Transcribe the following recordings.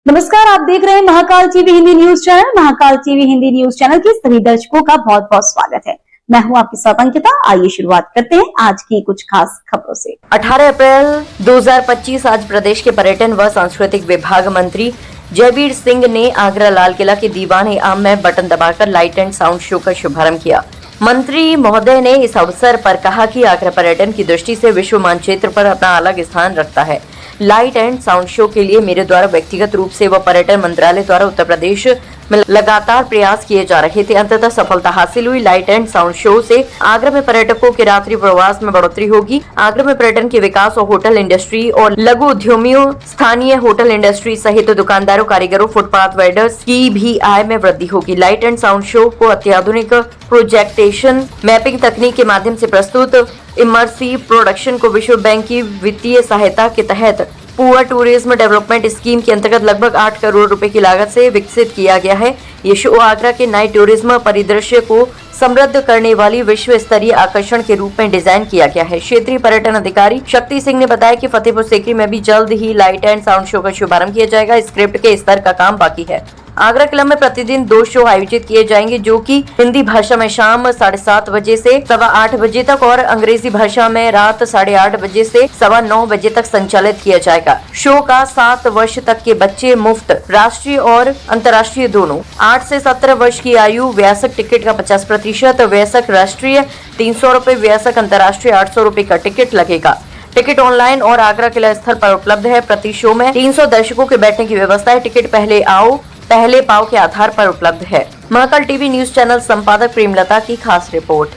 नमस्कार, आप देख रहे हैं Mahakal TV Hindi news channel. Mahakal TV Hindi news channel के सभी दर्शकों का बहुत बहुत स्वागत है। मैं हूं आपके साथ अंकिता। आइए शुरुआत करते हैं आज की कुछ खास खबरों से। 18 अप्रैल 2025 आज प्रदेश के पर्यटन व सांस्कृतिक विभाग मंत्री जयवीर सिंह ने आगरा लाल किला के दीवान आम में बटन दबाकर लाइट एंड साउंड शो का शुभारंभ किया। मंत्री महोदय ने इस अवसर पर कहा कि आगरा पर्यटन की दृष्टि से विश्व मानचित्र पर अपना अलग स्थान रखता है। लाइट एंड साउंड शो के लिए मेरे द्वारा व्यक्तिगत रूप से व पर्यटन मंत्रालय द्वारा उत्तर प्रदेश में लगातार प्रयास किए जा रहे थे। अंततः सफलता हासिल हुई। लाइट एंड साउंड शो से आगरा में पर्यटकों के रात्रि प्रवास में बढ़ोतरी होगी। आगरा में पर्यटन के विकास और होटल इंडस्ट्री और लघु उद्यमियों, स्थानीय होटल इंडस्ट्री सहित दुकानदारों, कारीगरों, फुटपाथ वेंडर्स की भी आय में वृद्धि होगी। लाइट एंड साउंड शो को अत्याधुनिक प्रोजेक्टेशन मैपिंग तकनीक के माध्यम से प्रस्तुत इमर्सिव प्रोडक्शन को विश्व बैंक की वित्तीय सहायता के तहत पुअर टूरिज्म डेवलपमेंट स्कीम के अंतर्गत लगभग 8 करोड़ रुपए की लागत से विकसित किया गया है। ये शो आगरा के नाइट टूरिज्म परिदृश्य को समृद्ध करने वाली विश्व स्तरीय आकर्षण के रूप में डिजाइन किया गया है। क्षेत्रीय पर्यटन अधिकारी शक्ति सिंह ने बताया कि फतेहपुर सीकरी में भी जल्द ही लाइट एंड साउंड शो का शुभारंभ किया जाएगा। स्क्रिप्ट के स्तर का काम बाकी है। आगरा किला में प्रतिदिन 2 शो आयोजित किए जाएंगे, जो कि हिंदी भाषा में शाम 7:30 बजे से 8:15 बजे तक और अंग्रेजी भाषा में रात 8:30 बजे से 9:15 बजे तक संचालित किया जाएगा। शो का 7 वर्ष तक के बच्चे मुफ्त, राष्ट्रीय और अंतर्राष्ट्रीय दोनों। 8 से 17 वर्ष की आयु वयस्क टिकट का 50%, वयस्क राष्ट्रीय 300 रुपए, वयस्क अंतर्राष्ट्रीय 800 रुपए का टिकट लगेगा। टिकट ऑनलाइन और आगरा किला स्थल पर उपलब्ध है। प्रति शो में 300 दर्शकों के बैठने की व्यवस्था है। टिकट पहले आओ पहले पाव के आधार पर उपलब्ध है। महाकाल टीवी न्यूज चैनल संपादक प्रेमलता की खास रिपोर्ट।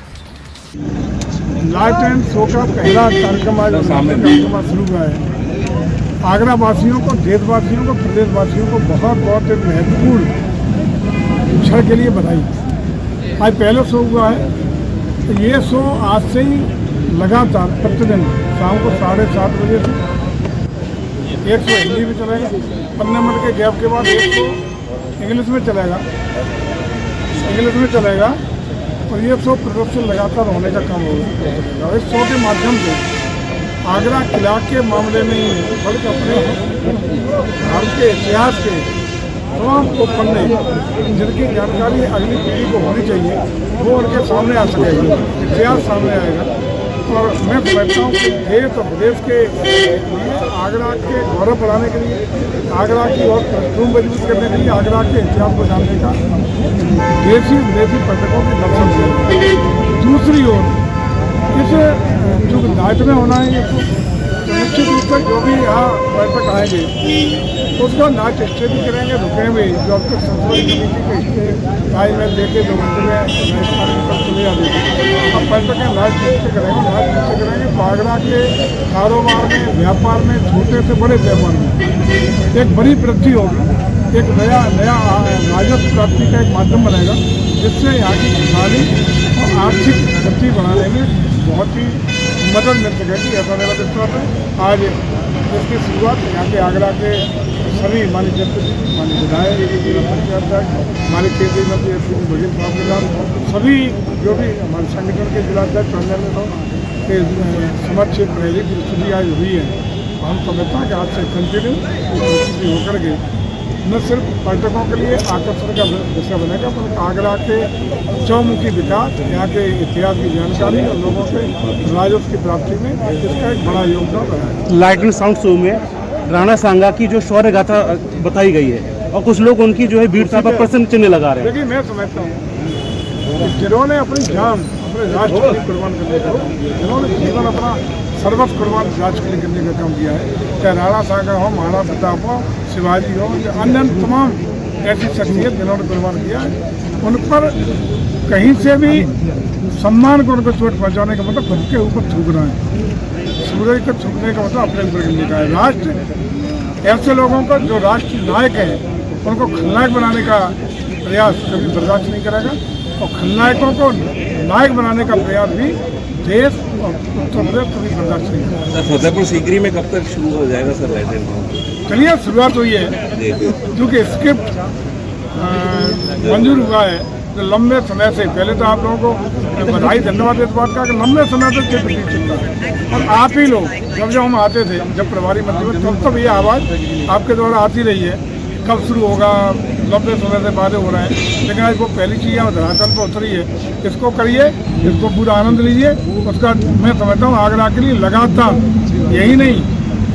लाइट एंड शो का पहला कार्यक्रम आज शुरू हुआ है। आगरा वासियों को, देशवासियों को, प्रदेशवासियों को बहुत बहुत एक महत्वपूर्ण क्षण के लिए बधाई। आज पहला शो हुआ है, तो ये शो आज से ही लगातार प्रतिदिन शाम को 7:30 बजे से एक शो हिंदी में चलेगा, 15 मिनट के गैप के बाद एक शो इंग्लिश में चलेगा और ये शो प्रदर्शन लगातार होने का काम होगा। इस शो के माध्यम से आगरा किला के मामले में ही बल्कि अपने भारत के इतिहास के तमाम को पन्ने जिनकी जानकारी अगली पीढ़ी को होनी चाहिए वो उनके सामने आ सकेगा, इतिहास सामने आएगा। और मैं समझता हूँ कि देश और विदेश के आगरा के गौरव बढ़ाने के लिए, आगरा की और पृष्ठभूमि मजबूत करने के लिए, आगरा के इतिहास को जानने का देशी विदेशी पर्यटकों के दर्शन किया। दूसरी ओर इस जो नाइट में होना है, निश्चित रूप से जो भी यहाँ पर्यटक आएंगे उसका नाइट स्टे भी करेंगे, रुकेंगे। जो अब तक संस्कृति समिति के टाइम में देखे 2 घंटे में चले जाते थे, अब पर्यटक नाइट स्टे करेंगे। तो आगरा के कारोबार में, व्यापार में, छोटे से बड़े व्यापार में एक बड़ी वृद्धि होगी। एक नया राजस्व प्राप्ति का एक माध्यम बनेगा, जिससे यहाँ की किसानी और आर्थिक वृद्धि बढ़ाने में बहुत ही मदद मिल सकेगी, ऐसा मेरा विश्वास है। आज इसकी शुरुआत यहाँ के आगरा के सभी माननीय जनप्रतिनिधि, माननीय विधायक, हमारे केंद्रीय मंत्री बघेल साहब के साथ सभी जो भी हमारे संगठन के जिलाध्यक्ष के समाज क्षेत्र रैली की स्थिति आज हुई है। हम समझता है कि आज से कंटिन्यू होकर के न सिर्फ पर्यटकों के लिए आकर्षण का विषय बनेगा, बल्कि आगरा के चौमुखी विकास, यहाँ के इतिहास की जानकारी और लोगों के राजस्व की प्राप्ति में इसका एक बड़ा योगदान रहा है। लाइट एंड साउंड शो में राणा सांगा की जो शौर्य गाथा बताई गई है और कुछ लोग उनकी जो है वीरता पर प्रश्न चिन्ह लगा रहे हैं। देखिए, मैं समझता हूँ जिन्होंने अपनी जान अपने राष्ट्र के लिए कुर्बान करने का, जिन्होंने जीवन अपना सर्वस्व कुर्बान राष्ट्र के लिए करने का काम किया है, चाहे राणा सांगा हो, महाराणा प्रताप हो, शिवाजी हो या अन्य तमाम ऐसी शख्सियत जिन्होंने कुर्बान किया है, उन पर कहीं से भी सम्मान को उनको चोट पहुंचाने का मतलब खुद के ऊपर थूकना है। सूरज को थूकने का मतलब अपने ऊपर गिरने का है। राष्ट्र ऐसे लोगों को जो राष्ट्र नायक हैं उनको खलनायक बनाने का प्रयास कभी बर्दाश्त नहीं करेगा, और खलनायकों को नायक बनाने का प्रयास भी देश और उत्तर प्रदेश कभी बर्दाश्त नहीं करेगा। फतेहपुर सीकरी में कब तक शुरू हो जाएगा सर लाइट एंड? चलिए, शुरुआत हुई है, क्योंकि स्क्रिप्ट मंजूर हुआ है। जो लंबे समय से, पहले तो आप लोगों को बधाई धन्यवाद इस बात का कि लंबे समय से चित्र प्रतीक्षित था, और आप ही लोग जब हम आते थे, जब प्रभारी मंत्री तब ये आवाज़ आपके द्वारा आती रही है कब शुरू होगा, लंबे समय से वादे हो रहे हैं, लेकिन आज वो पहली चीज़ यहाँ धरातल पर उतरी है। इसको करिए, इसको पूरा आनंद लीजिए। उसका मैं समझता हूँ आगरा के लिए लगातार यही नहीं,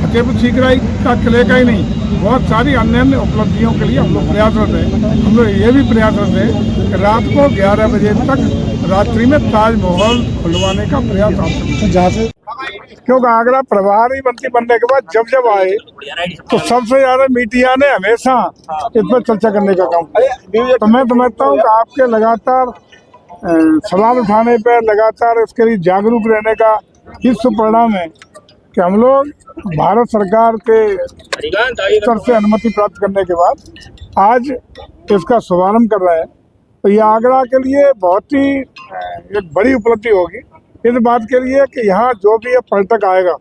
फतेहपुर सीकरी का किले का ही नहीं, बहुत सारी अन्य अन्य उपलब्धियों के लिए हम लोग प्रयासरत हैं। हम लोग ये भी प्रयासरत हैं कि रात को 11 बजे तक रात्रि में ताजमहल खुलवाने का प्रयास हम करें। क्योंकि आगरा प्रभारी मंत्री बनने के बाद जब जब आए तो सबसे ज्यादा मीडिया ने हमेशा इस पर चर्चा करने का काम किया। तो मैं समझता हूँ कि आपके लगातार सवाल उठाने पर, लगातार इसके लिए जागरूक रहने का ही परिणाम है कि हम लोग भारत सरकार के तरफ से अनुमति प्राप्त करने के बाद आज इसका शुभारंभ कर रहे हैं। तो ये आगरा के लिए बहुत ही एक बड़ी उपलब्धि होगी इस बात के लिए कि यहाँ जो भी ये पर्यटक आएगा,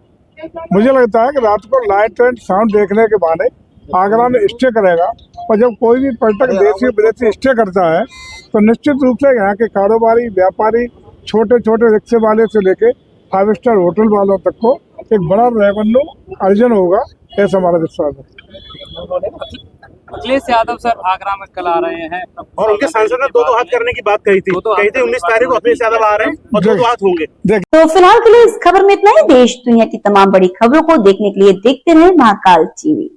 मुझे लगता है कि रात को लाइट एंड साउंड देखने के बहाने आगरा में स्टे करेगा। और जब कोई भी पर्यटक देशी विदेशी स्टे करता है तो निश्चित रूप से यहाँ के कारोबारी, व्यापारी, छोटे छोटे रिक्शे वाले से लेके 5 स्टार होटल वालों तक को एक बड़ा रेवेन्यू अर्जन होगा, ऐसा हमारा विश्वास है। अखिलेश यादव सर आगरा में कल आ रहे हैं और उनके सांसद ने दो हाथ करने की बात कही थी, 19 तारीख को अखिलेश यादव आ रहे हैं और दो हाथ होंगे। तो फिलहाल के लिए इस खबर में इतना ही। देश दुनिया की तमाम बड़ी खबरों को देखने के लिए देखते रहे महाकाल टीवी।